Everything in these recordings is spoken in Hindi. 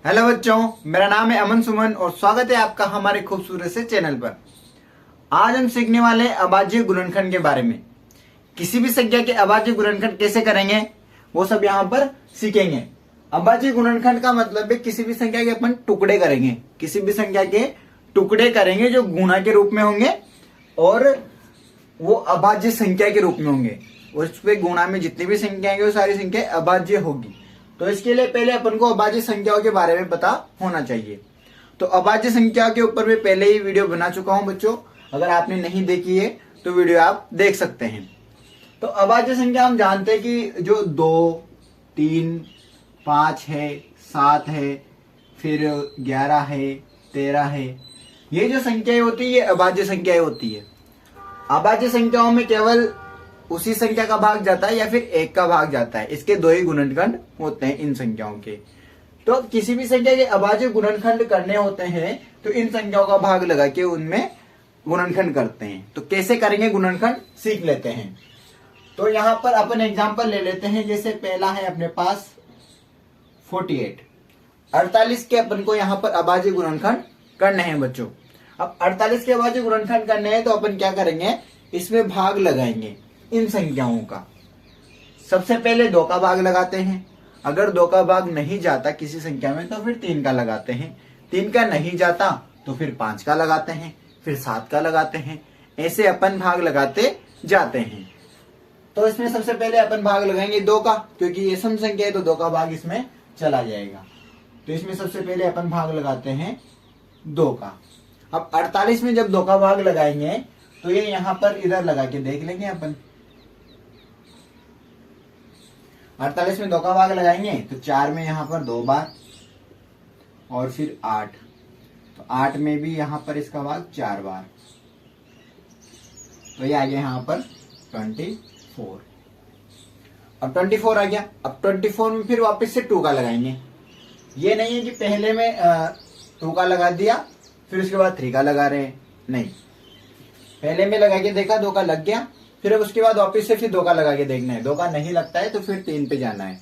हेलो बच्चों, मेरा नाम है अमन सुमन और स्वागत है आपका हमारे खूबसूरत से चैनल पर। आज हम सीखने वाले हैं अभाज्य गुणनखंड के बारे में। किसी भी संख्या के अभाज्य गुणनखंड कैसे करेंगे वो सब यहाँ पर सीखेंगे। अभाज्य गुणनखंड का मतलब है किसी भी संख्या के अपन टुकड़े करेंगे, किसी भी संख्या के टुकड़े करेंगे जो गुणा के रूप में होंगे और वो अभाज्य संख्या के रूप में होंगे। उस पे गुणा में जितनी भी संख्या आएंगी वो सारी संख्या अभाज्य होगी। तो इसके लिए पहले अपन को अभाज्य संख्याओं के बारे में पता होना चाहिए। तो अभाज्य संख्या के ऊपर मैं पहले ही वीडियो बना चुका हूं बच्चों, अगर आपने नहीं देखी है तो वीडियो आप देख सकते हैं। तो अभाज्य संख्या हम जानते हैं कि जो 2, 3, 5 है, 7 है, फिर 11 है, 13 है, ये जो संख्याएं होती है ये अभाज्य संख्याएं होती है। अभाज्य संख्याओं में केवल उसी संख्या का भाग जाता है या फिर एक का भाग जाता है। इसके दो ही गुणनखंड होते हैं इन संख्याओं के। तो किसी भी संख्या के अभाज्य गुणनखंड करने होते हैं तो इन संख्याओं का भाग लगा के उनमें गुणनखंड करते हैं। तो कैसे करेंगे गुणनखंड सीख लेते हैं। तो यहां पर अपन एग्जांपल ले लेते हैं। जैसे पहला है अपने पास 48, 48 के अपन को यहां पर अभाज्य गुणनखंड करने हैं बच्चों। अब 48 के अभाज्य गुणनखंड करने हैं तो अपन क्या करेंगे, इसमें भाग लगाएंगे इन संख्याओं का। सबसे पहले 2 का भाग लगाते हैं। अगर 2 का भाग नहीं जाता किसी संख्या में तो फिर 3 का लगाते हैं। 3 का नहीं जाता तो फिर 5 का लगाते हैं, फिर 7 का लगाते हैं। ऐसे अपन भाग लगाते जाते हैं। तो इसमें सबसे पहले अपन भाग लगाएंगे 2 का, क्योंकि ये सम संख्या है तो 2 का भाग इसमें चला जाएगा। तो इसमें सबसे पहले अपन भाग लगाते हैं 2 का। अब 48 में जब 2 का भाग लगाएंगे तो ये यहां पर इधर लगा के देख लेंगे अपन। 48 में 2 का भाग लगाएंगे तो 4 में यहां पर 2 बार और फिर 8, तो 8 में भी यहां पर इसका भाग 4 बार। तो ये आ गया यहां पर 24। अब 24 आ गया। अब 24 में फिर वापस से 2 का लगाएंगे। ये नहीं है कि पहले में 2 का लगा दिया फिर उसके बाद 3 का लगा रहे हैं, नहीं। पहले में लगा के देखा 2 का लग गया, फिर उसके बाद वापस से फिर 2 का लगा के देखना है। 2 का नहीं लगता है तो फिर 3 पे जाना है।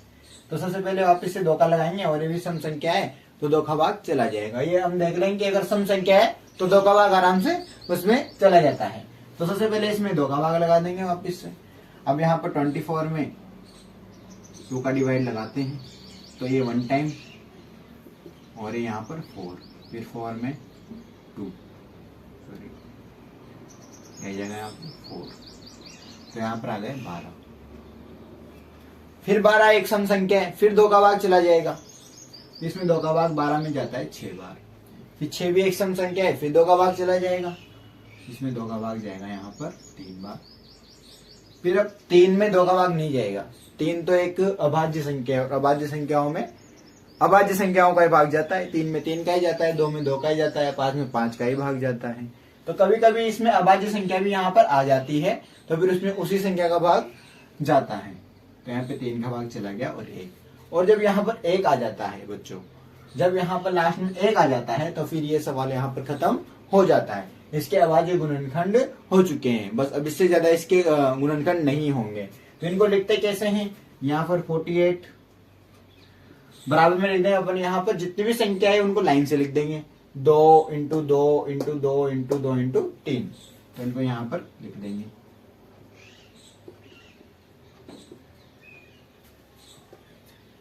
तो सबसे पहले वापस से 2 का लगाएंगे और ये भी सम संख्या है तो 2 का भाग चला जाएगा। ये हम देख लेंगे अगर सम संख्या है तो 2 का भाग आराम से उसमें चला जाता है। तो सबसे पहले इसमें 2 का भाग लगा देंगे वापस से। अब यहाँ पर 24 में 2 का डिवाइड लगाते हैं तो ये 1 टाइम और ये यहाँ पर 4, फिर 4 में 2, सॉरी यही जगह यहाँ पर 4, तो यहाँ पर आ गए 12। फिर 12 एक सम संख्या है, फिर 2 का भाग चला जाएगा। इसमें 2 का भाग 12 में जाता है 6 बार। फिर 6 भी एक सम संख्या है, फिर 2 का भाग चला जाएगा। इसमें 2 का भाग जाएगा यहाँ पर 3 बार। फिर अब 3 में 2 का भाग नहीं जाएगा। 3 तो एक अभाज्य संख्या है और अभाज्य संख्याओं में अभाज्य संख्याओं का ही भाग जाता है। 3 में 3 का ही जाता है, 2 में 2 का ही जाता है, 5 में 5 का ही भाग जाता है। तो कभी कभी इसमें अभाज्य संख्या भी यहाँ पर आ जाती है तो फिर उसमें उसी संख्या का भाग जाता है। तो यहाँ पे 3 का भाग चला गया और 1। और जब यहाँ पर 1 आ जाता है बच्चों, जब यहाँ पर लास्ट में 1 आ जाता है तो फिर ये सवाल यहाँ पर खत्म हो जाता है। इसके अभाज्य गुणनखंड हो चुके हैं, बस अब इससे ज्यादा इसके गुणनखंड नहीं होंगे। तो इनको लिखते कैसे हैं, यहाँ पर 48 बराबर में लिख देंगे अपन। यहाँ पर जितनी भी संख्या है उनको लाइन से लिख देंगे, 2 इंटू 2 इंटू 2 इंटू 2 इंटू 3। तो इनको यहाँ पर लिख देंगे।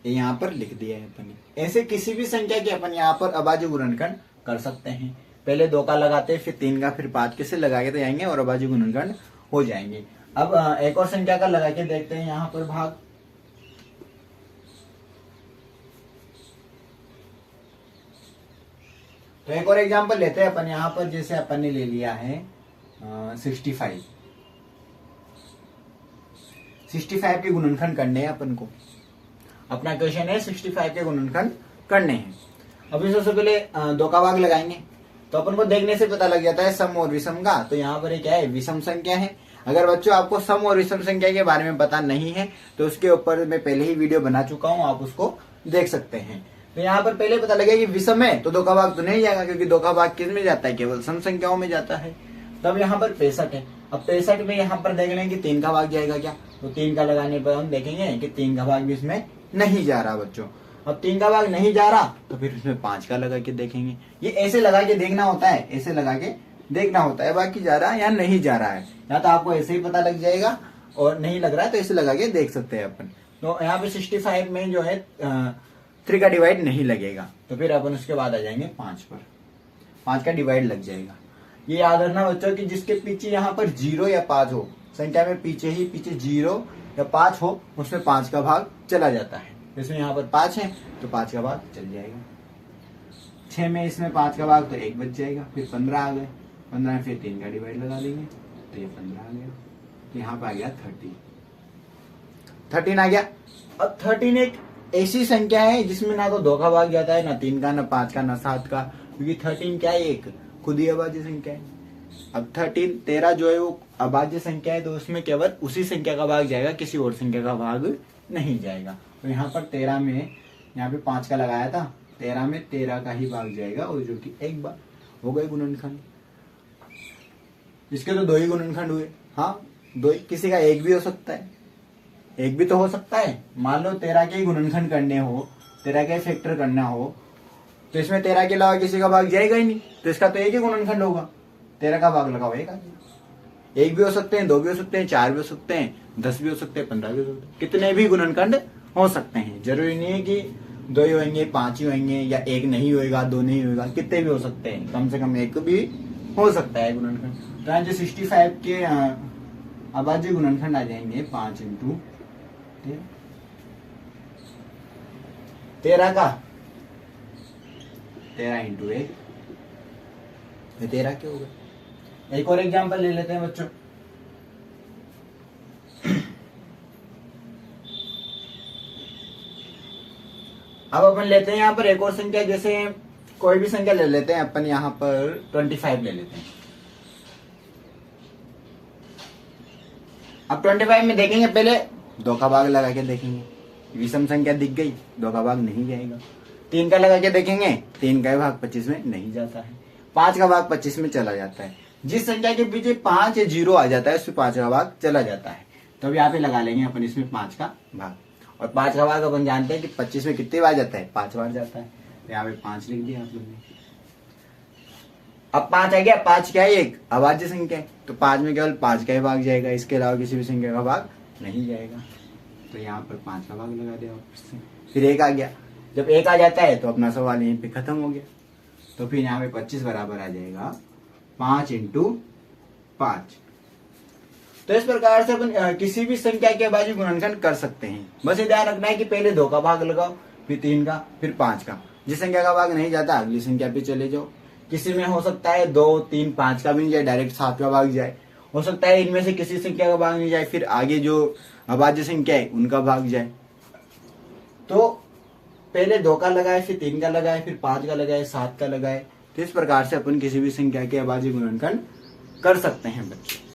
यहाँ पर लिख दिया है अपन। ऐसे किसी भी संख्या के अपन यहाँ पर अभाज्य गुणनखंड कर सकते हैं। पहले 2 का लगाते हैं, फिर 3 का, फिर 5 के से लगा के तो जाएंगे और अभाज्य गुणनखंड हो जाएंगे। अब एक और संख्या का लगा के देखते हैं यहाँ पर भाग। तो एक और एग्जांपल लेते हैं अपन यहाँ पर। जैसे अपन ने ले लिया है 65। 65 के गुणनखंड करने हैं अपन को। अपना क्वेश्चन है 65 के गुणनखंड करने हैं। अभी सबसे पहले 2 का भाग लगाएंगे तो अपन को देखने से पता लग जाता है सम और विषम का। तो यहाँ पर क्या है, विषम संख्या है। अगर बच्चों आपको सम और विषम संख्या के बारे में पता नहीं है तो उसके ऊपर मैं पहले ही वीडियो बना चुका हूँ, आप उसको देख सकते हैं। तो यहाँ पर पहले पता लगे कि विषम है तो 2 का भाग तो नहीं जाएगा, क्योंकि 2 का भाग किस में जाता है, केवल सम संख्याओं में जाता है। तब यहाँ पर 65 है। अब 65 में यहाँ पर देख लेंगे 3 का भाग जाएगा क्या, तो 3 का लगाने पर हम देखेंगे कि 3 का भाग भी इसमें नहीं जा रहा बच्चों। अब 3 का भाग नहीं जा रहा तो फिर इसमें 5 का लगा के देखेंगे। ये ऐसे लगा के देखना होता है, ऐसे लगा के देखना होता है बाकी जा रहा है या नहीं जा रहा है। या तो आपको ऐसे ही पता लग जाएगा और नहीं लग रहा है तो ऐसे लगा के देख सकते हैं अपन। तो यहाँ पे 65 में जो है 3 का डिवाइड नहीं लगेगा, तो फिर अपन उसके बाद आ जाएंगे 5 पर, 5 का डिवाइड लग जाएगा। ये याद रखना बच्चों कि जिसके पीछे यहाँ पर 0 या 5 हो, संख्या में पीछे 0 या 5 हो, उसमें 5 का भाग चला जाता है। इसमें यहाँ पर 5 है तो 5 का भाग चल जाएगा। 6 में इसमें 5 का भाग तो 1 बच जाएगा। फिर 15 आ गए, 15 में फिर 3 का डिवाइड लगा देंगे तो ये 15 आ गया। तो यहाँ पर आ गया 13 आ गया। अब 13 एक ऐसी संख्या है जिसमें ना तो 2 का भाग जाता है, ना 3 का, ना 5 का, ना 7 का, क्योंकि 13 क्या है, एक खुद ही अभाज्य संख्या है। अब 13 जो है वो अभाज्य संख्या है, तो उसमें केवल उसी संख्या का भाग जाएगा, किसी और संख्या का भाग नहीं जाएगा। तो यहाँ पर 13 में यहाँ पे 5 का लगाया था, 13 में 13 का ही भाग जाएगा, और जो कि एक बार हो गए गुणनखंड। इसके तो 2 ही गुणनखंड हुए। हाँ 2 ही, किसी का 1 भी हो सकता है, 1 भी तो हो सकता है। मान लो 13 के ही गुणनखंड करने हो, 13 के फैक्टर करना हो, तो इसमें 13 के अलावा किसी का भाग जाएगा ही नहीं, तो इसका तो एक ही गुणनखंड होगा। 13 का भाग लगाओ, एक आ गया। 1 भी हो सकते हैं, 2 भी हो सकते हैं, 4 भी हो सकते हैं, 10 भी हो सकते हैं, 15 भी हो सकते हैं, कितने भी गुणनखंड हो सकते हैं। जरूरी नहीं है कि 2 ही होंगे, 5 ही होंगे, या 1 नहीं होगा, 2 नहीं होगा, कितने भी हो सकते हैं, कम से कम 1 भी हो सकता है गुणनखंड। तो यहाँ जो 65 के अभाज्य गुणनखंड आ जाएंगे 5 इंटू 13 का 13 इंटू 1, 13 क्या होगा। एक और एग्जांपल ले लेते हैं बच्चों। अब अपन लेते हैं यहाँ पर एक और संख्या, जैसे कोई भी संख्या ले लेते हैं अपन, यहाँ पर 25 ले लेते हैं। अब 25 में देखेंगे, पहले 2 का भाग लगा के देखेंगे, विषम संख्या दिख गई, 2 का भाग नहीं जाएगा। 3 का लगा के देखेंगे, 3 का भाग 25 में नहीं जाता है, 5 का भाग 25 में चला जाता है। जिस संख्या के पीछे 5 या 0 आ जाता है उसमें 5 का भाग चला जाता है। तो अब यहाँ पे लगा लेंगे अपन इसमें 5 का भाग, और 5 का भाग अपन जानते हैं कि 25 में कितने बार जाता है, 5 बार जाता है। तो यहाँ पे 5 लिख दिया आप लोगों ने। अब 5 आ गया, 5 क्या है, एक अभाज्य संख्या है, तो 5 में केवल 5 का ही भाग जाएगा, इसके अलावा किसी भी संख्या का भाग नहीं जाएगा। तो यहाँ पर 5 का भाग लगा दिया वापस से। फिर 1 आ गया, जब 1 आ जाता है तो अपना सवाल यहीं पे खत्म हो गया। तो फिर यहाँ पे 25 बराबर आ जाएगा 5 इंटू 5। तो इस प्रकार से अपन किसी भी संख्या के अभाज्य गुणनखंड कर सकते हैं। बस ये ध्यान रखना है कि पहले 2 का भाग लगाओ, फिर 3 का, फिर 5 का। जिस संख्या का भाग नहीं जाता अगली संख्या पे चले जाओ। किसी में हो सकता है 2, 3, 5 का भी नहीं जाए, डायरेक्ट 7 का भाग जाए। हो सकता है इनमें से किसी संख्या का भाग नहीं जाए, फिर आगे जो अभाज्य संख्या है उनका भाग जाए। तो पहले 2 का लगाए, फिर 3 का लगाए, फिर 5 का लगाए, 7 का लगाए। तो इस प्रकार से अपन किसी भी संख्या के अभाज्य गुणनखंड कर सकते हैं बच्चे।